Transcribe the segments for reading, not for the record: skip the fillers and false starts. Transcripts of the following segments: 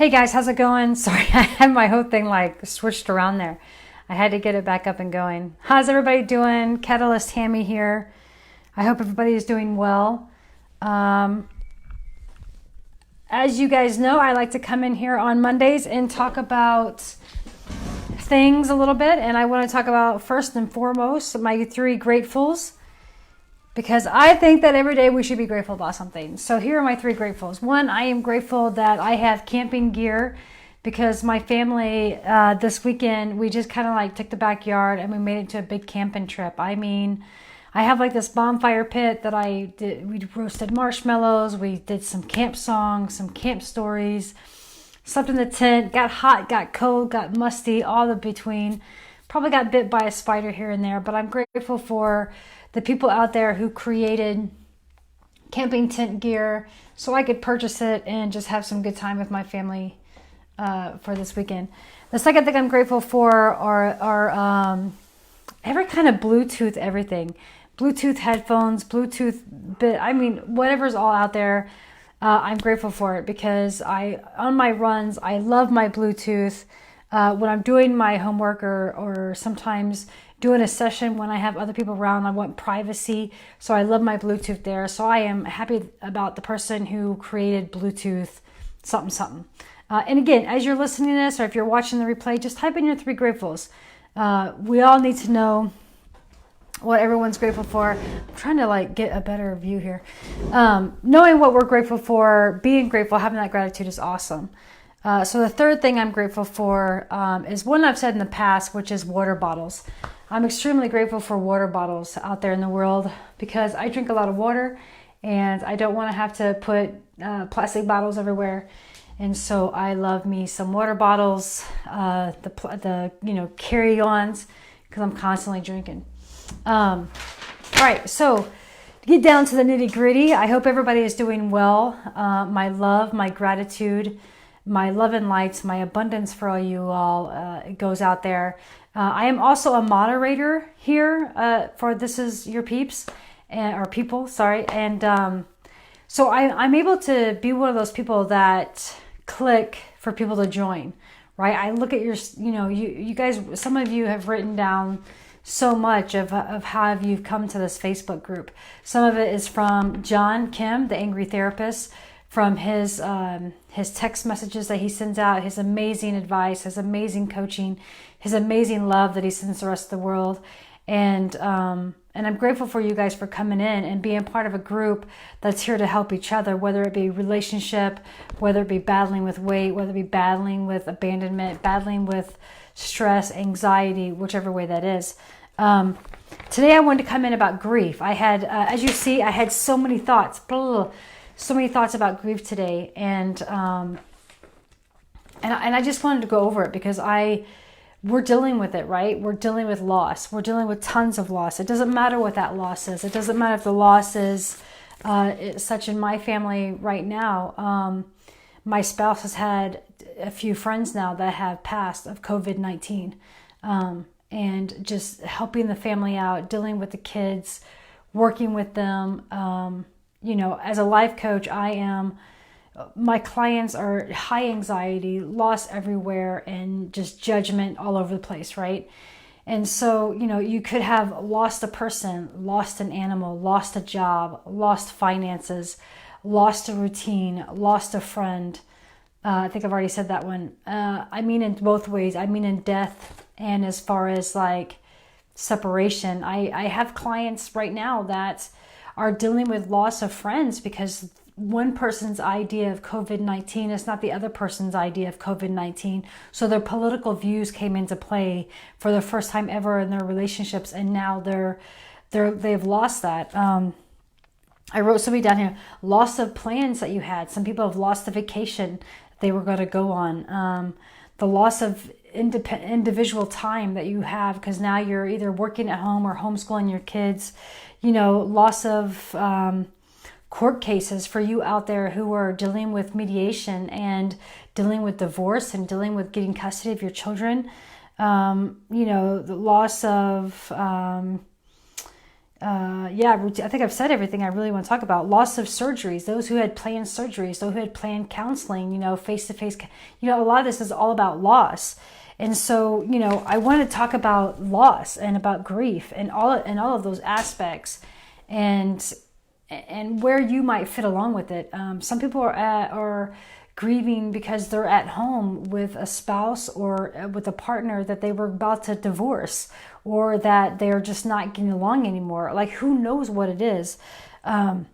Hey guys, how's it going? Sorry, I had my whole thing like switched around there. I had to get it back up and going. How's everybody doing? Catalyst Tammy here. I hope everybody is doing well. Um, as you guys know, I like to come in here on Mondays and talk about things a little bit. And I want to talk about first and foremost my three gratefuls, because I think that every day we should be grateful about something. So here are my three gratefuls. One, I am grateful that I have camping gear, because my family this weekend, we just kind of like took the backyard and we made it to a big camping trip. I mean, I have like this bonfire pit that I did. We roasted marshmallows. We did some camp songs, some camp stories, slept in the tent, got hot, got cold, got musty, all the between. Probably got bit by a spider here and there, but I'm grateful for the people out there who created camping tent gear so I could purchase it and just have some good time with my family for this weekend. The second thing I'm grateful for are every kind of Bluetooth everything. Bluetooth headphones, Bluetooth whatever's all out there. I'm grateful for it, because on my runs, I love my Bluetooth. When I'm doing my homework or sometimes doing a session when I have other people around, I want privacy. So I love my Bluetooth there. So I am happy about the person who created Bluetooth something something. And again, as you're listening to this, or if you're watching the replay, just type in your three gratefuls. We all need to know what everyone's grateful for. I'm trying to like get a better view here. Knowing what we're grateful for, being grateful, having that gratitude is awesome. So the third thing I'm grateful for is one I've said in the past, which is water bottles. I'm extremely grateful for water bottles out there in the world, because I drink a lot of water and I don't want to have to put plastic bottles everywhere. And so I love me some water bottles, the carry-ons, because I'm constantly drinking. All right, so to get down to the nitty-gritty, I hope everybody is doing well. My love, my gratitude, my love and lights, my abundance for all you all, it goes out there. I am also a moderator here for This Is Your Peeps, or people, sorry. And so I'm able to be one of those people that click for people to join, right? I look at your, you guys, some of you have written down so much of how you've come to this Facebook group. Some of it is from John Kim, the Angry Therapist, from his text messages that he sends out, his amazing advice, his amazing coaching, his amazing love that he sends the rest of the world. And I'm grateful for you guys for coming in and being part of a group that's here to help each other, whether it be relationship, whether it be battling with weight, whether it be battling with abandonment, battling with stress, anxiety, whichever way that is. Today I wanted to come in about grief. I had, as you see, I had so many thoughts, so many thoughts about grief today. And I just wanted to go over it, because we're dealing with it, right? We're dealing with loss. We're dealing with tons of loss. It doesn't matter what that loss is. It doesn't matter if the loss is such in my family right now. My spouse has had a few friends now that have passed of COVID-19, and just helping the family out, dealing with the kids, working with them. As a life coach, my clients are high anxiety, loss everywhere, and just judgment all over the place, right? And so, you could have lost a person, lost an animal, lost a job, lost finances, lost a routine, lost a friend. I think I've already said that one. I mean in both ways. I mean in death, and as far as like separation. I have clients right now that are dealing with loss of friends, because one person's idea of COVID-19 is not the other person's idea of COVID-19. So their political views came into play for the first time ever in their relationships, and now they've lost that. I wrote something down here: loss of plans that you had. Some people have lost the vacation they were going to go on. The loss of individual time that you have, because now you're either working at home or homeschooling your kids. Loss of court cases for you out there who are dealing with mediation and dealing with divorce and dealing with getting custody of your children. The loss of I think I've said everything I really want to talk about. Loss of surgeries, those who had planned surgeries, those who had planned counseling, face-to-face, a lot of this is all about loss. And so, I want to talk about loss and about grief and all of those aspects, and where you might fit along with it. Some people are grieving because they're at home with a spouse or with a partner that they were about to divorce, or that they're just not getting along anymore. Like, who knows what it is. But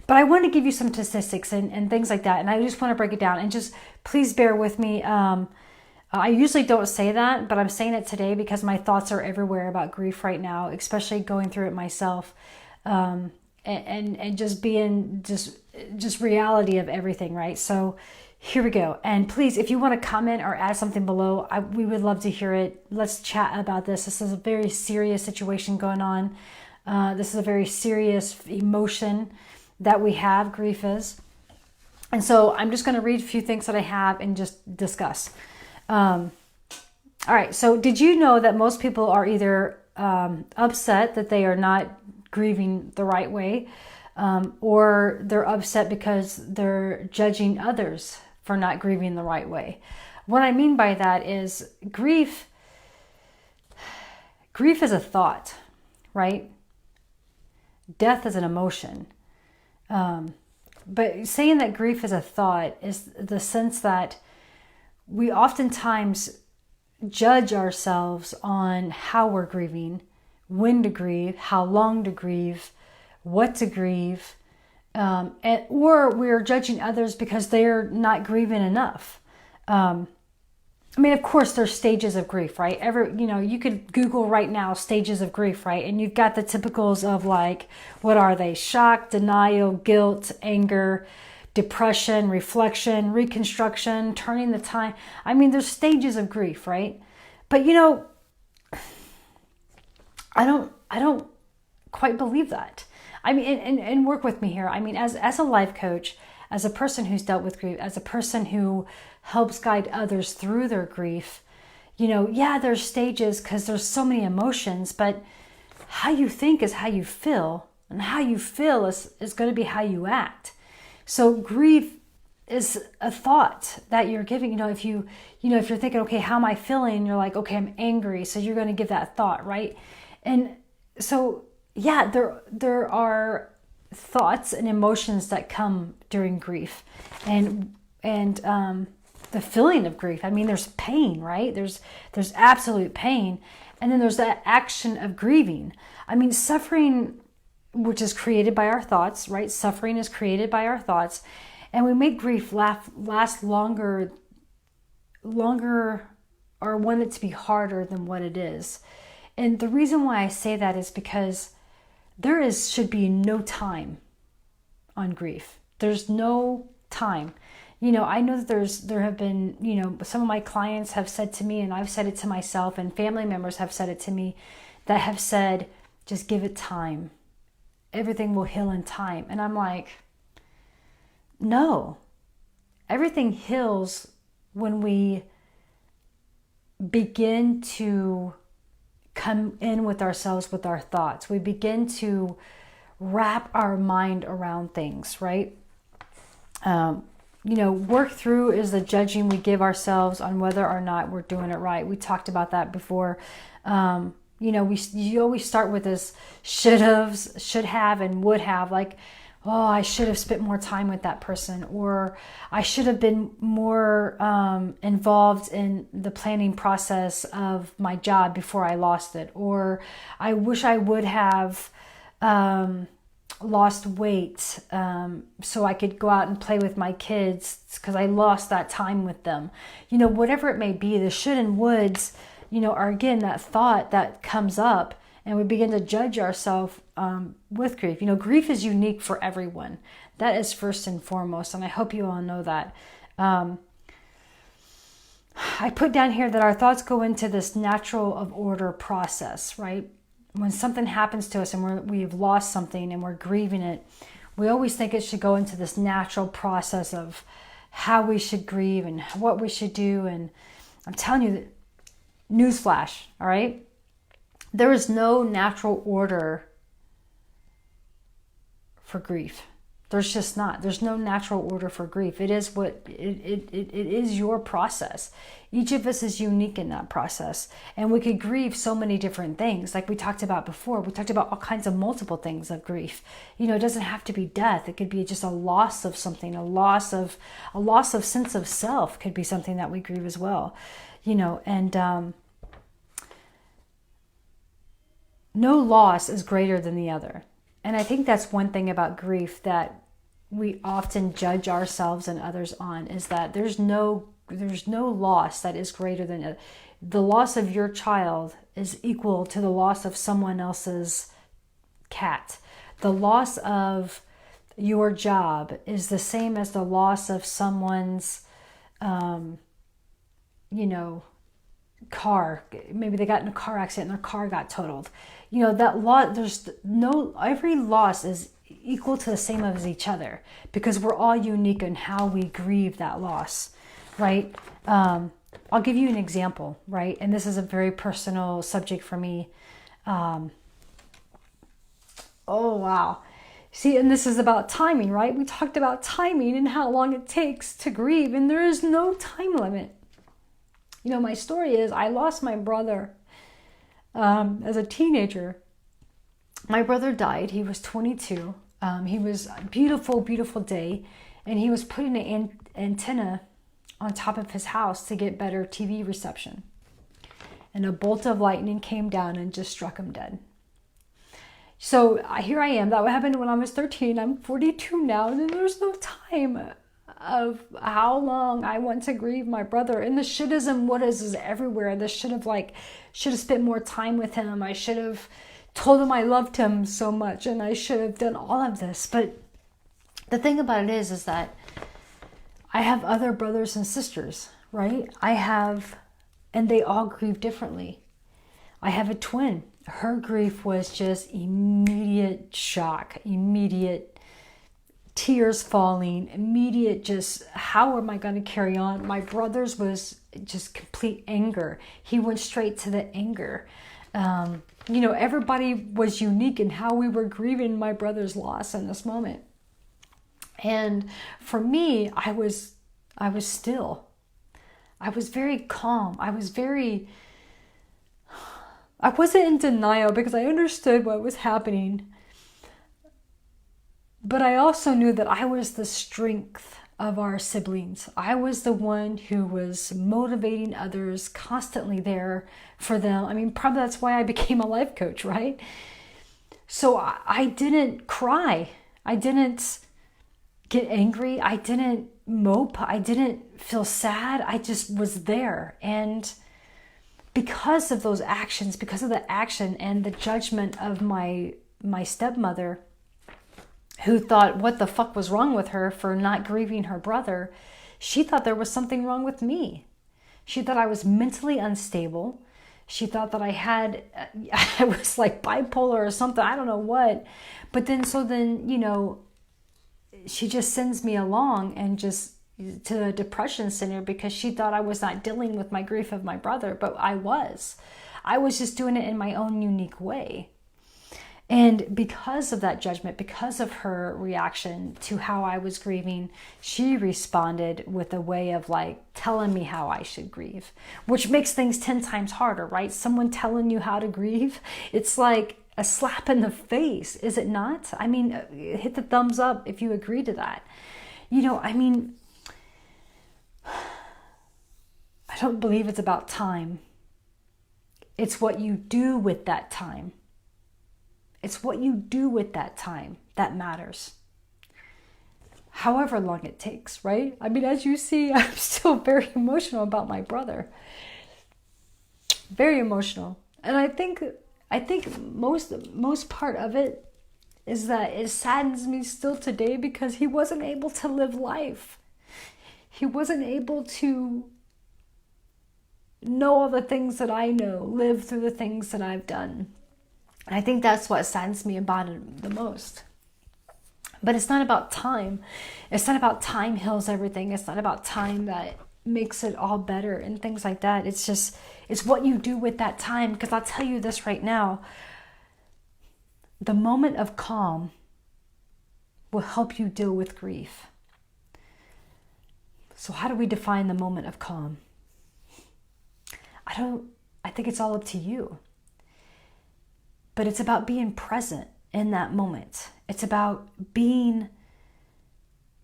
I want to give you some statistics and things like that. And I just want to break it down, and just please bear with me. I usually don't say that, but I'm saying it today because my thoughts are everywhere about grief right now, especially going through it myself. And just being just reality of everything, right? So here we go. And please, if you want to comment or add something below, we would love to hear it. Let's chat about this. This is a very serious situation going on. This is a very serious emotion that we have, grief is. And so I'm just going to read a few things that I have and just discuss. All right. So did you know that most people are either upset that they are not grieving the right way, or they're upset because they're judging others for not grieving the right way? What I mean by that is grief is a thought, right? Death is an emotion. But saying that grief is a thought is the sense that we oftentimes judge ourselves on how we're grieving, when to grieve, how long to grieve, what to grieve, or we're judging others because they're not grieving enough. Of course, there's stages of grief, right? You could Google right now stages of grief, right? And you've got the typicals of, like, what are they? Shock, denial, guilt, anger, depression, reflection, reconstruction, turning the time. There's stages of grief, right? But I don't quite believe that. And work with me here. As a life coach, as a person who's dealt with grief, as a person who helps guide others through their grief, there's stages because there's so many emotions, but how you think is how you feel, and how you feel is going to be how you act. So grief is a thought that you're giving. If you're thinking, okay, how am I feeling? You're like, okay, I'm angry. So you're going to give that thought, right? And so, there are thoughts and emotions that come during grief, and the feeling of grief. There's pain, right? There's absolute pain, and then there's that action of grieving. Suffering, which is created by our thoughts, right? Suffering is created by our thoughts, and we make grief last longer, or want it to be harder than what it is. And the reason why I say that is because should be no time on grief. There's no time. I know that there have been, some of my clients have said to me, and I've said it to myself, and family members have said it to me, that have said, just give it time. Everything will heal in time. And I'm like, no. Everything heals when we begin to come in with ourselves, with our thoughts. We begin to wrap our mind around things, right? Work through is the judging we give ourselves on whether or not we're doing it right. We talked about that before. You always start with this should have, and would have, like, oh, I should have spent more time with that person, or I should have been more involved in the planning process of my job before I lost it, or I wish I would have lost weight so I could go out and play with my kids because I lost that time with them. Whatever it may be, the should and woulds, are again that thought that comes up, and we begin to judge ourselves with grief. Grief is unique for everyone. That is first and foremost, and I hope you all know that. I put down here that our thoughts go into this natural of order process, right? When something happens to us and we've lost something and we're grieving it, we always think it should go into this natural process of how we should grieve and what we should do. And I'm telling you, newsflash, all right? There is no natural order for grief. There's just not. There's no natural order for grief. It is it is your process. Each of us is unique in that process. And we could grieve so many different things. Like we talked about before, we talked about all kinds of multiple things of grief. It doesn't have to be death. It could be just a loss of something, a loss of sense of self could be something that we grieve as well. And no loss is greater than the other. And I think that's one thing about grief that we often judge ourselves and others on, is that there's no loss that is greater than it. The loss of your child is equal to the loss of someone else's cat. The loss of your job is the same as the loss of someone's, car. Maybe they got in a car accident and their car got totaled. That loss, every loss is equal to the same as each other, because we're all unique in how we grieve that loss, right? I'll give you an example, right? And this is a very personal subject for me. Oh, wow. See, and this is about timing, right? We talked about timing and how long it takes to grieve, and there is no time limit. My story is I lost my brother as a teenager. My brother died. He was 22. He was a beautiful, beautiful day, and he was putting an antenna on top of his house to get better TV reception. And a bolt of lightning came down and just struck him dead. So here I am. That happened when I was 13. I'm 42 now, and there's no time of how long I want to grieve my brother. And the shouldism, what is everywhere. The should have spent more time with him. I should have told him I loved him so much, and I should have done all of this. But the thing about it is that I have other brothers and sisters, right? And they all grieve differently. I have a twin. Her grief was just immediate shock, immediate tears falling, immediate just, how am I going to carry on? My brother's was just complete anger. He went straight to the anger. Everybody was unique in how we were grieving my brother's loss in this moment. And for me, I was still. I was very calm. I wasn't in denial because I understood what was happening. But I also knew that I was the strength of our siblings. I was the one who was motivating others, constantly there for them. I mean, probably that's why I became a life coach, right? So I didn't cry. I didn't get angry. I didn't mope. I didn't feel sad. I just was there. And because of those actions, because of the action and the judgment of my stepmother, who thought what the fuck was wrong with her for not grieving her brother, she thought there was something wrong with me. She thought I was mentally unstable. She thought that I was like bipolar or something. I don't know what. But then, she just sends me along and just to the depression center because she thought I was not dealing with my grief of my brother, but I was. I was just doing it in my own unique way. And because of that judgment, because of her reaction to how I was grieving, she responded with a way of telling me how I should grieve, which makes things 10 times harder, right? Someone telling you how to grieve, it's like a slap in the face, is it not? I mean, hit the thumbs up if you agree to that. I don't believe it's about time. It's what you do with that time. It's what you do with that time that matters. However long it takes, right? I mean, as you see, I'm still very emotional about my brother. Very emotional. And I think most part of it is that it saddens me still today because he wasn't able to live life. He wasn't able to know all the things that I know, live through the things that I've done. And I think that's what saddens me about it the most. But it's not about time. It's not about time heals everything. It's not about time that makes it all better and things like that. It's what you do with that time. Because I'll tell you this right now. The moment of calm will help you deal with grief. So how do we define the moment of calm? I think it's all up to you. But it's about being present in that moment. It's about being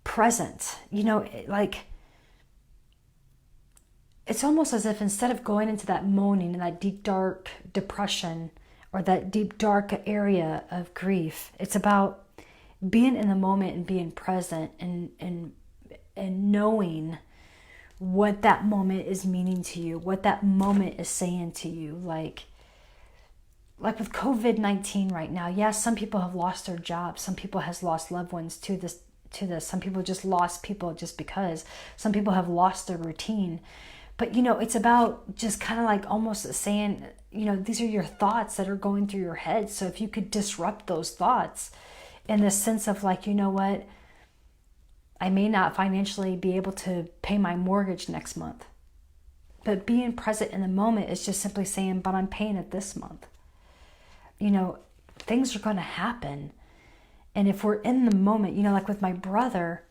present. It's almost as if instead of going into that moaning and that deep, dark depression or that deep, dark area of grief, it's about being in the moment and being present and knowing what that moment is meaning to you, what that moment is saying to you. Like with COVID-19 right now, yes, some people have lost their jobs. Some people has lost loved ones to this. Some people just lost people just because. Some people have lost their routine. But, it's about just kind of like almost saying, these are your thoughts that are going through your head. So if you could disrupt those thoughts in the sense of like, you know what, I may not financially be able to pay my mortgage next month. But being present in the moment is just simply saying, but I'm paying it this month. Things are going to happen. And if we're in the moment, like with my brother,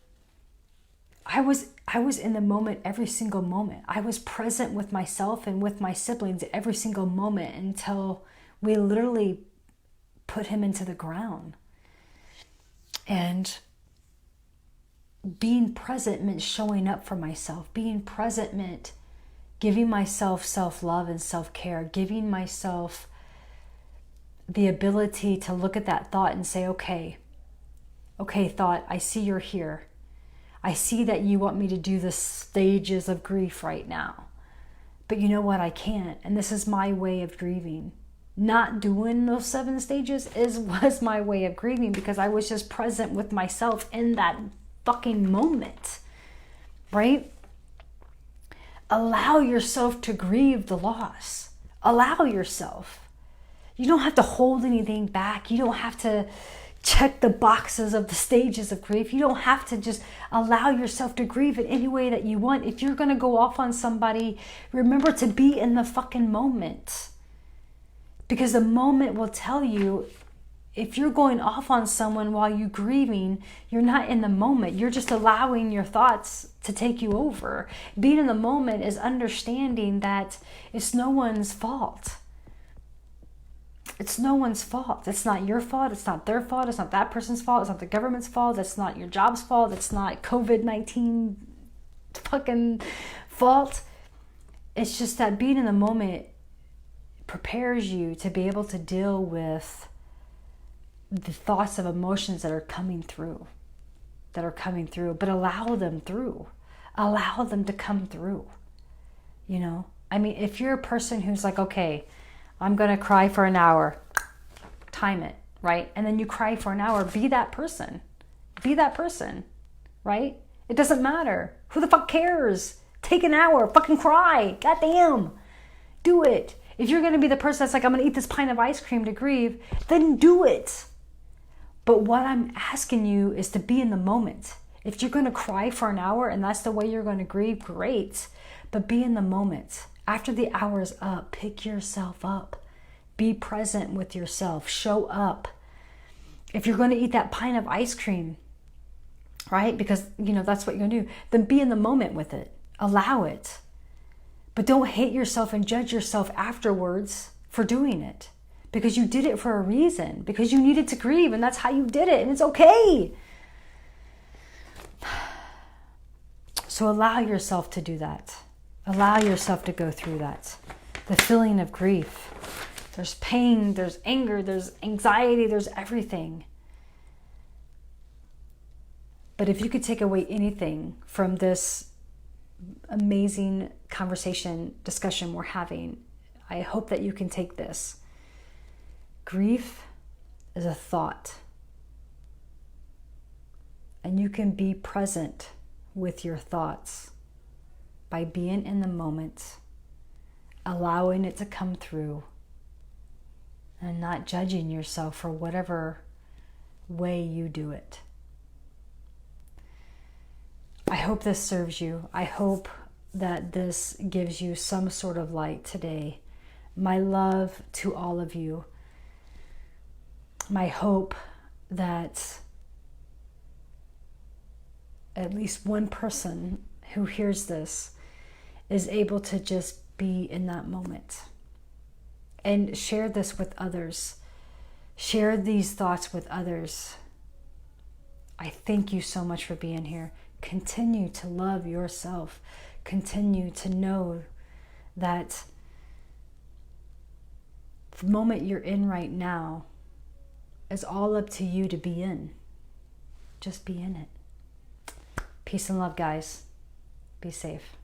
I was in the moment every single moment. I was present with myself and with my siblings every single moment until we literally put him into the ground. And being present meant showing up for myself. Being present meant giving myself self-love and self-care, giving myself the ability to look at that thought and say, okay, thought, I see you're here. I see that you want me to do the stages of grief right now. But you know what? I can't. And this is my way of grieving. Not doing those 7 stages was my way of grieving because I was just present with myself in that fucking moment. Right? Allow yourself to grieve the loss. Allow yourself. You don't have to hold anything back. You don't have to check the boxes of the stages of grief. You don't have to just allow yourself to grieve in any way that you want. If you're going to go off on somebody, remember to be in the fucking moment. Because the moment will tell you if you're going off on someone while you're grieving, you're not in the moment. You're just allowing your thoughts to take you over. Being in the moment is understanding that it's no one's fault. It's no one's fault. It's not your fault. It's not their fault. It's not that person's fault. It's not the government's fault. It's not your job's fault. It's not COVID-19 fucking fault. It's just that being in the moment prepares you to be able to deal with the thoughts of emotions that are coming through. But allow them through. Allow them to come through. If you're a person who's like, okay, I'm going to cry for an hour. Time it, right? And then you cry for an hour. Be that person. Be that person, right? It doesn't matter. Who the fuck cares? Take an hour. Fucking cry. Goddamn. Do it. If you're going to be the person that's like, I'm going to eat this pint of ice cream to grieve, then do it. But what I'm asking you is to be in the moment. If you're going to cry for an hour and that's the way you're going to grieve, great. But be in the moment. After the hour is up, pick yourself up. Be present with yourself. Show up. If you're going to eat that pint of ice cream, right? Because, that's what you're going to do. Then be in the moment with it. Allow it. But don't hate yourself and judge yourself afterwards for doing it. Because you did it for a reason. Because you needed to grieve and that's how you did it. And it's okay. So allow yourself to do that. Allow yourself to go through that. The feeling of grief. There's pain, there's anger, there's anxiety, there's everything. But if you could take away anything from this amazing discussion we're having, I hope that you can take this. Grief is a thought. And you can be present with your thoughts by being in the moment, allowing it to come through, and not judging yourself for whatever way you do it. I hope this serves you. I hope that this gives you some sort of light today. My love to all of you. My hope that at least one person who hears this is able to just be in that moment. And share this with others. Share these thoughts with others. I thank you so much for being here. Continue to love yourself. Continue to know that the moment you're in right now is all up to you to be in. Just be in it. Peace and love, guys. Be safe.